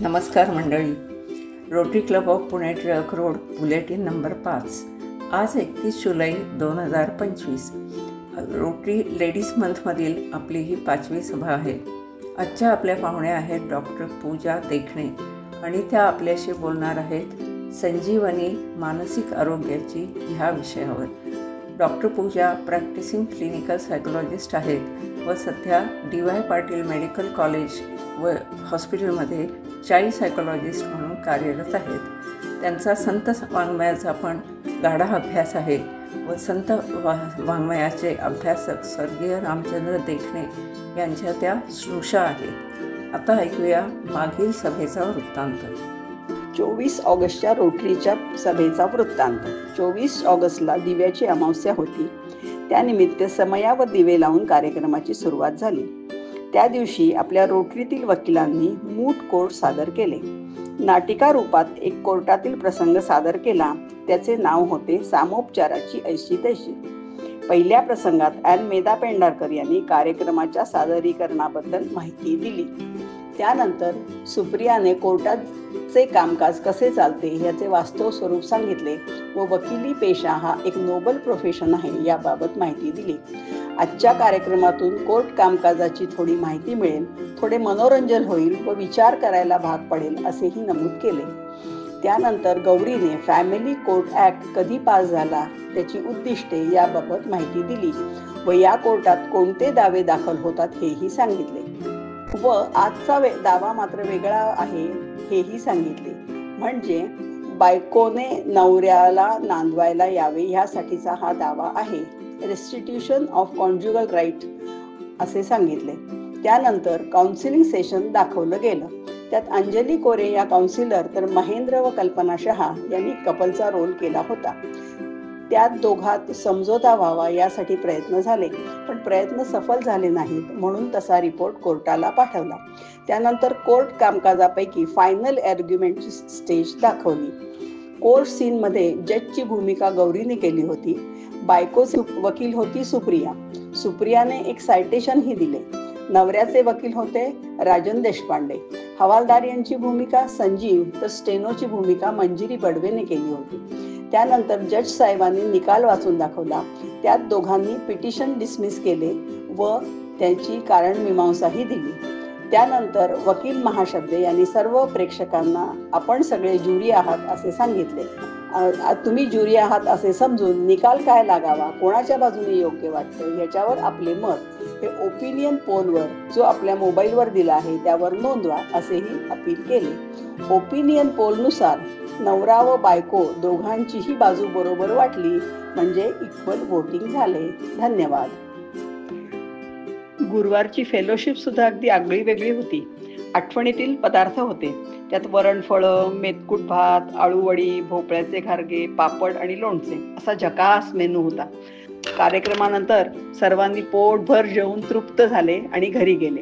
नमस्कार मंडळी. Rotary club of Pune Tilak road bulletin number 5. आज 31 जुलै 2025 रोटरी लेडीज मंथमधील आपली ही 5वी सभा आहे. आजच्या आपल्या पाहुण्या आहेत डॉक्टर पूजा देखणे आणि त्या आपल्याशी बोलणार आहेत संजीवनी मानसिक आरोग्याची ह्या विषयावर. डॉक्टर पूजा प्रॅक्टिसिंग क्लिनिकल सायकोलॉजिस्ट आहेत व सध्या DY पाटील मेडिकल कॉलेज व हॉस्पिटलमध्ये चाइल्ड सायकोलॉजिस्ट म्हणून कार्यरत आहेत. त्यांचा संत वाङ्मयाचा पण गाढा अभ्यास आहे व संत वाङ्मयाचे अभ्यासक स्वर्गीय रामचंद्र देखणे यांच्या त्या स्नुषा आहेत. आता ऐकूया मागील सभेचा वृत्तांत. 24 ऑगस्टच्या रोटरीच्या सभेचा वृत्तांत. 24 ऑगस्टला दिव्याची अमावस्या होती. त्यानिमित्त समया व दिवे लावून कार्यक्रमाची सुरुवात झाली. त्या दिवशी आपल्या रोटरीतील वकिलांनी मूट कोर्ट सादर केले. नाटिका रूपात एक कोर्टातील प्रसंग सादर केला. त्याचे नाव होते सामोपचाराची ऐशी तैशी. पहिल्या प्रसंगात मेधा पेंढारकर यांनी कार्यक्रमाच्या सादरीकरणाबद्दल माहिती दिली. त्यानंतर सुप्रियाने कोर्टाचे कामकाज कसे चालते याचे वास्तव स्वरूप सांगितले व वकिली पेशा हा एक नोबल प्रोफेशन आहे याबाबत माहिती दिली. आजच्या कार्यक्रमातून कोर्ट कामकाजाची थोडी माहिती मिळेल, थोडे मनोरंजन होईल व विचार करायला भाग पडेल असेही नमूद केले. त्यानंतर गौरीने फॅमिली कोर्ट ॲक्ट कधी पास झाला, त्याची उद्दिष्टे याबाबत माहिती दिली व या कोर्टात कोणते दावे दाखल होतात हेही सांगितले व आजचा दावा मात्र वेगळा आहे हेही सांगितले. म्हणजे बायकोने नवऱ्याला नांदवायला यावे यासाठीचा हा दावा आहे. रेस्टिट्यूशन ऑफ कॉन्ज्युगल राईट असे सांगितले. त्यानंतर काउन्सिलिंग सेशन दाखवलं गेलं. त्यात अंजली कोरे या काउन्सिलर तर महेंद्र व कल्पना शहा यांनी कपलचा रोल केला होता. त्यात दोघात समझोता व्हावा यासाठी प्रयत्न झाले, पण प्रयत्न सफल झाले नाहीत, म्हणून तसा रिपोर्ट कोर्टाला पाठवला. त्यानंतर कोर्ट कामकाजापैकी फायनल आर्ग्युमेंटची स्टेज दाखवली. कोर्ट सीनमध्ये जजची भूमिका गौरीने केली होती. बायकोचे वकील होती सुप्रिया. सुप्रियाने एक सायटेशनही दिले. नवऱ्याचे वकील होते राजन देशपांडे. हवालदार यांची भूमिका संजीव तर स्टेनोची भूमिका मंजिरी बडवेने केली होती. त्यानंतर जज साहेबांनी निकाल वाचून दाखवला. त्यात दोघांनी पिटिशन डिसमिस केले व त्यांची कारण मीमांसाही दिली. त्यानंतर वकील महाशब्दे यांनी सर्व प्रेक्षकांना आपण सगळे ज्युरी आहात असे सांगितले. तुम्ही ज्युरी आहात असे समजून निकाल काय लागावा, कोणाच्या बाजूने योग्य वाटतं याच्यावर आपले मत हे ओपिनियन पोलवर जो आपल्या मोबाईलवर दिला आहे त्यावर नोंदवा असेही अपील केले. ओपिनियन पोलनुसार नवरा व बायको दोघांचीही बाजू बरोबर वाटली म्हणजे इक्वल वोटिंग झाले. धन्यवाद. गुरुवारची फेलोशिप सुद्धा अगदी आगळी वेगळी होती. आठवणीतील पदार्थ होते. त्यात वरणफळं, मेतकूट भात, आळूवडी, भोपळ्याचे घारगे, पापड आणि लोणचे असा झकास मेनू होता. कार्यक्रमानंतर सर्वांनी पोटभर जेवून तृप्त झाले आणि घरी गेले.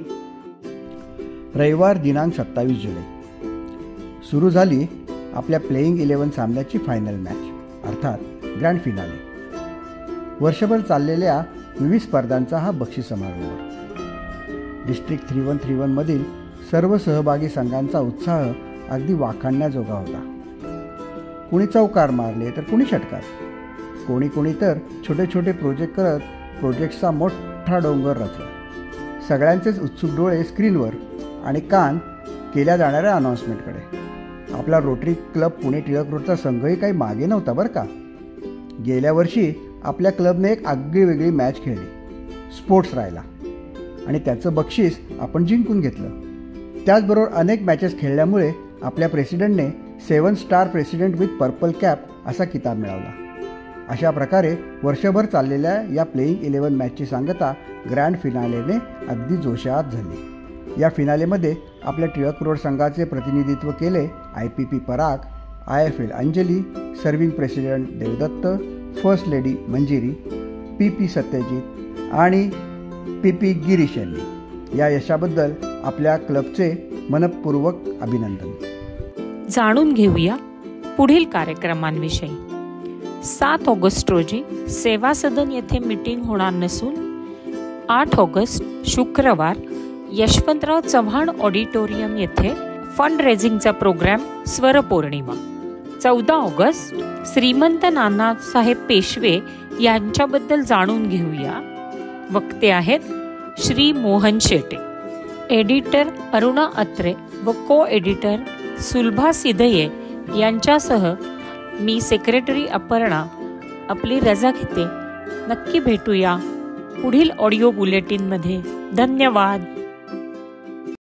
रविवार दिनांक 27 जुलै सुरू झाली आपल्या प्लेइंग 11 सामन्याची फायनल मॅच अर्थात ग्रँड फिनाले. वर्षभर चाललेल्या विविध स्पर्धांचा हा बक्षीस समारंभ. डिस्ट्रिक्ट 3131 मधील सर्व सहभागी संघांचा उत्साह अगदी वाखाणण्याजोगा होता. कुणी चौकार मारले तर कुणी षटकार, कोणी तर छोटे छोटे प्रोजेक्ट करत प्रोजेक्टचा मोठा डोंगर रचला. सगळ्यांचेच उत्सुक डोळे स्क्रीनवर आणि कान केल्या जाणाऱ्या अनाउन्समेंटकडे. आपला रोटरी क्लब पुणे टिळक रोडचा संघही काही मागे नव्हता बरं का. गेल्या वर्षी आपल्या क्लबने एक आगळी वेगळी मॅच खेळली, स्पोर्ट्स राहिला आणि त्याचं बक्षीस आपण जिंकून घेतलं. त्याचबरोबर अनेक मॅचेस खेळल्यामुळे आपल्या प्रेसिडेंटने 7 star president with purple cap असा किताब मिळवला. अशा प्रकारे वर्षभर चाललेल्या या प्लेइंग 11 मॅचची सांगता ग्रँड फिनालेने अगदी जोशात झाली. या फिनालेमध्ये आपल्या टिळक रोड संघाचे प्रतिनिधित्व केले IPP Parag, IFL Anjali, serving president Devdatta, first lady Manjiri, PP Satyajit आणि PP गिरीश यांनी. या यशाबद्दल आपल्या क्लबचे मनपूर्वक अभिनंदन. जाणून घेऊया पुढील कार्यक्रमांविषयी. 7 ऑगस्ट रोजी सेवा सदन येथे मीटिंग होणार नसून 8 ऑगस्ट शुक्रवार यशवंतराव चव्हाण ऑडिटोरियम येथे फंड रेझिंगचा प्रोग्राम स्वरपौर्णिमा. 14 ऑगस्ट श्रीमंत नानासाहेब पेशवे यांच्याबद्दल जाणून घेऊया. वक्ते आहेत श्री मोहन शेटे. एडिटर अरुणा अत्रे व को एडिटर सुलभा सिधये यांच्यासह मी सेक्रेटरी अपर्णा आपली रजा घेते. नक्की भेटूया पुढील ऑडिओ बुलेटिनमध्ये. धन्यवाद.